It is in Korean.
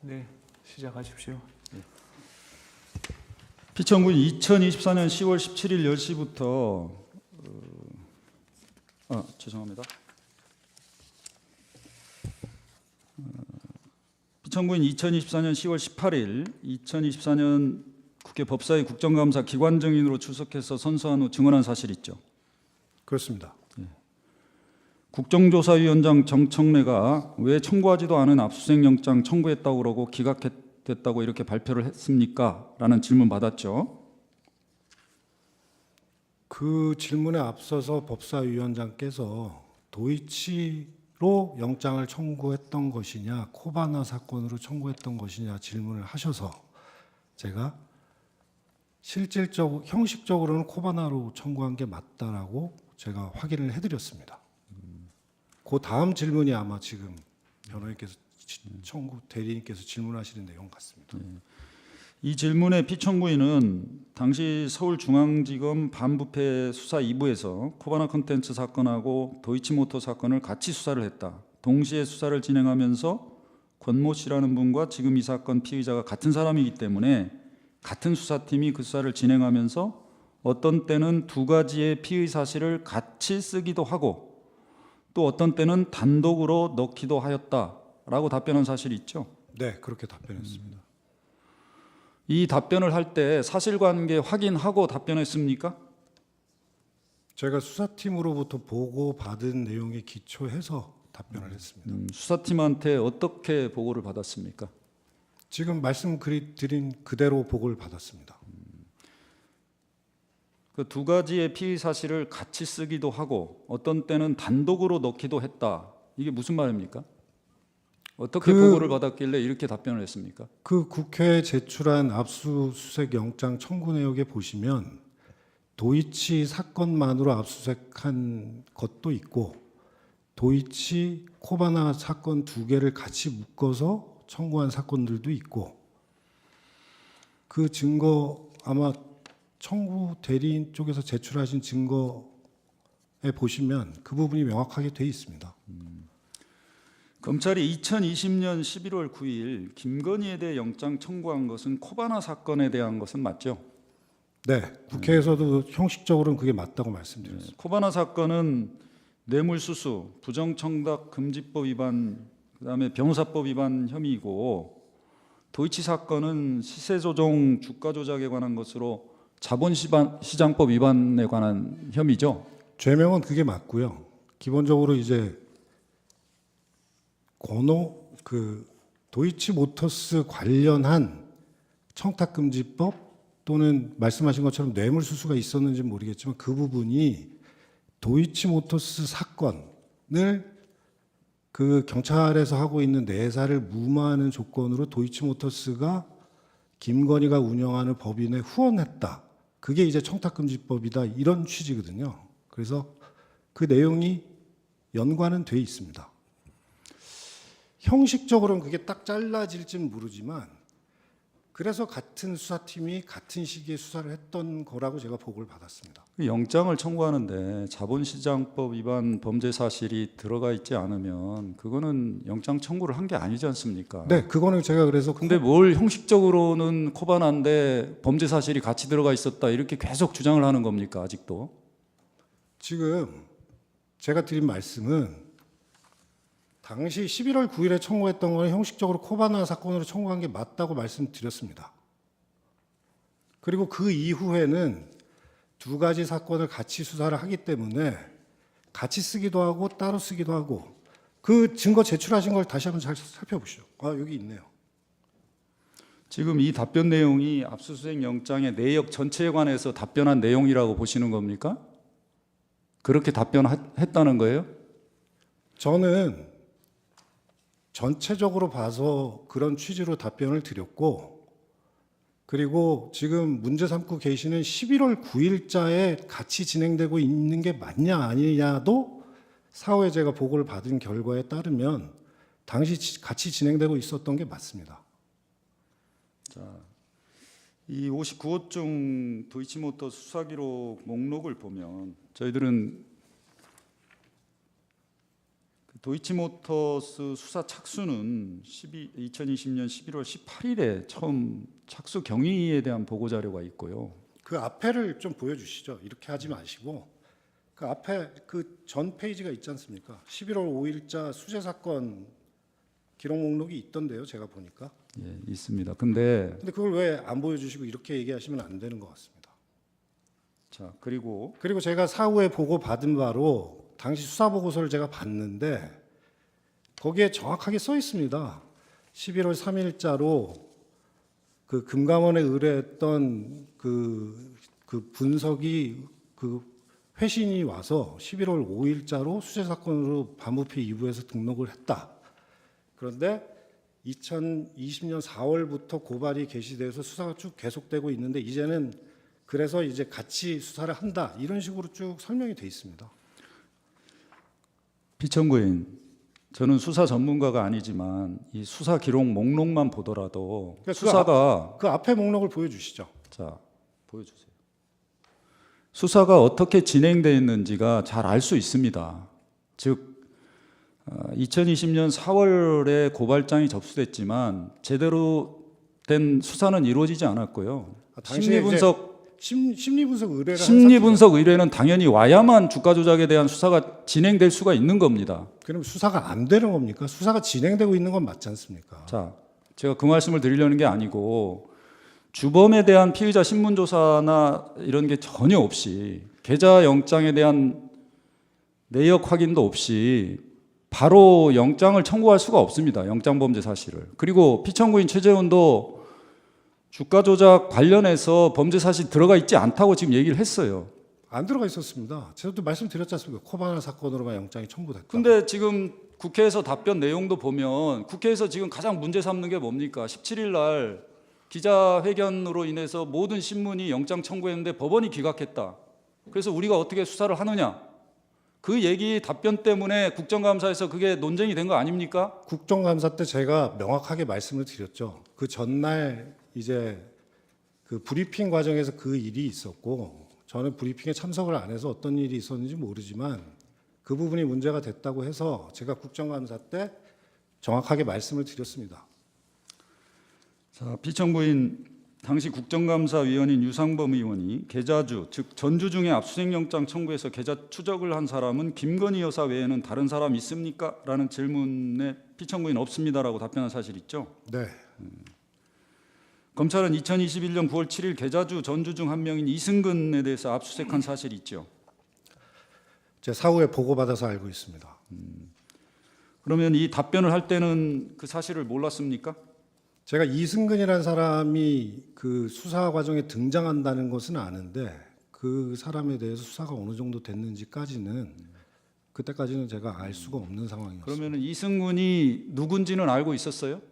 네, 시작하십시오. 피청구인 2024년 10월 17일 10시부터 죄송합니다. 피청구인 2024년 10월 18일 2024년 국회 법사위 국정감사 기관 증인으로 출석해서 선서한 후 증언한 사실 있죠? 그렇습니다. 국정조사위원장 정청래가 왜 청구하지도 않은 압수수색 영장 청구했다고 그러고 기각됐다고 이렇게 발표를 했습니까? 라는 질문 받았죠. 그 질문에 앞서서 법사위원장께서 도이치로 영장을 청구했던 것이냐, 코바나 사건으로 청구했던 것이냐 질문을 하셔서 제가 실질적으로 형식적으로는 코바나로 청구한 게 맞다라고 제가 확인을 해드렸습니다. 그 다음 질문이 아마 지금 변호인께서 대리인께서 질문하시는 내용 같습니다. 이 질문의 피청구인은 당시 서울중앙지검 반부패 수사 2부에서 코바나 컨텐츠 사건하고 도이치모터 사건을 같이 수사를 했다. 동시에 수사를 진행하면서 권모 씨라는 분과 지금 이 사건 피의자가 같은 사람이기 때문에 같은 수사팀이 그 수사를 진행하면서 어떤 때는 두 가지의 피의 사실을 같이 쓰기도 하고 또 어떤 때는 단독으로 넣기도 하였다라고 답변한 사실이 있죠. 네, 그렇게 답변했습니다. 이 답변을 할 때 사실관계 확인하고 답변했습니까? 제가 수사팀으로부터 보고받은 내용에 기초해서 답변을 했습니다. 수사팀한테 어떻게 보고를 받았습니까? 지금 말씀드린 그대로 보고를 받았습니다. 그 두 가지의 피의 사실을 같이 쓰기도 하고 어떤 때는 단독으로 넣기도 했다. 이게 무슨 말입니까? 어떻게 보고를 받았길래 이렇게 답변을 했습니까? 그 국회에 제출한 압수수색 영장 청구 내역에 보시면 도이치 사건만으로 압수수색한 것도 있고 도이치 코바나 사건 두 개를 같이 묶어서 청구한 사건들도 있고 그 증거 아마 청구 대리인 쪽에서 제출하신 증거에 보시면 그 부분이 명확하게 돼 있습니다. 검찰이 2020년 11월 9일 김건희에 대해 영장 청구한 것은 코바나 사건에 대한 것은 맞죠? 네, 국회에서도 형식적으로는 그게 맞다고 말씀드렸습니다. 코바나 사건은 뇌물수수, 부정청탁 금지법 위반, 그다음에 변호사법 위반 혐의이고 도이치 사건은 시세조정, 주가조작에 관한 것으로 자본시장법 위반에 관한 혐의죠. 죄명은 그게 맞고요. 기본적으로 이제 도이치모터스 관련한 청탁금지법 또는 말씀하신 것처럼 뇌물수수가 있었는지는 모르겠지만 그 부분이 도이치모터스 사건을 그 경찰에서 하고 있는 내사를 무마하는 조건으로 도이치모터스가 김건희가 운영하는 법인에 후원했다. 그게 이제 청탁금지법이다. 이런 취지거든요. 그래서 그 내용이 연관은 돼 있습니다. 형식적으로는 그게 딱 잘라질지는 모르지만 그래서 같은 수사팀이 같은 시기에 수사를 했던 거라고 제가 보고를 받았습니다. 영장을 청구하는데 자본시장법 위반 범죄 사실이 들어가 있지 않으면 그거는 영장 청구를 한 게 아니지 않습니까? 네, 그거는 제가 그래서 근데 뭘 형식적으로는 코바나인데 범죄 사실이 같이 들어가 있었다 이렇게 계속 주장을 하는 겁니까? 아직도? 지금 제가 드린 말씀은 당시 11월 9일에 청구했던 건 형식적으로 코바나 사건으로 청구한 게 맞다고 말씀드렸습니다. 그리고 그 이후에는 두 가지 사건을 같이 수사를 하기 때문에 같이 쓰기도 하고 따로 쓰기도 하고 그 증거 제출하신 걸 다시 한번 잘 살펴보시죠. 여기 있네요. 지금 이 답변 내용이 압수수색 영장의 내역 전체에 관해서 답변한 내용이라고 보시는 겁니까? 그렇게 답변했다는 거예요? 저는 전체적으로 봐서 그런 취지로 답변을 드렸고 그리고 지금 문제 삼고 계시는 11월 9일자에 같이 진행되고 있는 게 맞냐 아니냐도 사후에 제가 보고를 받은 결과에 따르면 당시 같이 진행되고 있었던 게 맞습니다. 자, 이 59호증 도이치모터 수사기록 목록을 보면 저희들은 도이치모터스 수사 착수는 2020년 11월 18일에 처음 착수 경위에 대한 보고 자료가 있고요. 그 앞에를 좀 보여주시죠. 이렇게 하지 마시고 그 앞에 그 전 페이지가 있지 않습니까? 11월 5일자 수재 사건 기록 목록이 있던데요. 제가 보니까. 예, 있습니다. 근데 그걸 왜 안 보여주시고 이렇게 얘기하시면 안 되는 것 같습니다. 자, 그리고 제가 사후에 보고 받은 바로 당시 수사 보고서를 제가 봤는데 거기에 정확하게 써 있습니다. 11월 3일자로 그 금감원에 의뢰했던 그 분석이 그 회신이 와서 11월 5일자로 수재 사건으로 반부패 2부에서 등록을 했다. 그런데 2020년 4월부터 고발이 개시돼서 수사가 쭉 계속되고 있는데 이제는 그래서 이제 같이 수사를 한다. 이런 식으로 쭉 설명이 돼 있습니다. 피청구인, 저는 수사 전문가가 아니지만 이 수사 기록 목록만 보더라도 그러니까 수사가 그 앞에 목록을 보여주시죠. 자, 보여주세요. 수사가 어떻게 진행되어 있는지가 잘 알 수 있습니다. 즉 2020년 4월에 고발장이 접수됐지만 제대로 된 수사는 이루어지지 않았고요. 당시에 심리분석 심리분석 의뢰는 당연히 와야만 주가 조작에 대한 수사가 진행될 수가 있는 겁니다. 그럼 수사가 안 되는 겁니까? 수사가 진행되고 있는 건 맞지 않습니까? 자, 제가 그 말씀을 드리려는 게 아니고 주범에 대한 피의자 신문 조사나 이런 게 전혀 없이 계좌 영장에 대한 내역 확인도 없이 바로 영장을 청구할 수가 없습니다. 영장 범죄 사실을. 그리고 피청구인 최재훈도 주가 조작 관련해서 범죄 사실 들어가 있지 않다고 지금 얘기를 했어요. 안 들어가 있었습니다. 제가 또 말씀드렸지 않습니까? 코바나 사건으로만 영장이 청구됐다. 근데 지금 국회에서 답변 내용도 보면 국회에서 지금 가장 문제 삼는 게 뭡니까? 17일 날 기자회견으로 인해서 모든 신문이 영장 청구했는데 법원이 기각했다. 그래서 우리가 어떻게 수사를 하느냐? 그 얘기 답변 때문에 국정감사에서 그게 논쟁이 된 거 아닙니까? 국정감사 때 제가 명확하게 말씀을 드렸죠. 그 전날 이제 그 브리핑 과정에서 그 일이 있었고 저는 브리핑에 참석을 안 해서 어떤 일이 있었는지 모르지만 그 부분이 문제가 됐다고 해서 제가 국정감사 때 정확하게 말씀을 드렸습니다. 자, 피청구인 당시 국정감사위원인 유상범 의원이 계좌주, 즉 전주 중에 압수수색영장 청구해서 계좌 추적을 한 사람은 김건희 여사 외에는 다른 사람 있습니까? 라는 질문에 피청구인 없습니다라고 답변한 사실 있죠? 네. 검찰은 2021년 9월 7일 계좌주 전주 중 한 명인 이승근에 대해서 압수수색한 사실이 있죠. 제 사후에 보고받아서 알고 있습니다. 그러면 이 답변을 할 때는 그 사실을 몰랐습니까? 제가 이승근이라는 사람이 그 수사 과정에 등장한다는 것은 아는데 그 사람에 대해서 수사가 어느 정도 됐는지까지는 그때까지는 제가 알 수가 없는 상황이었습니다. 그러면 이승근이 누군지는 알고 있었어요?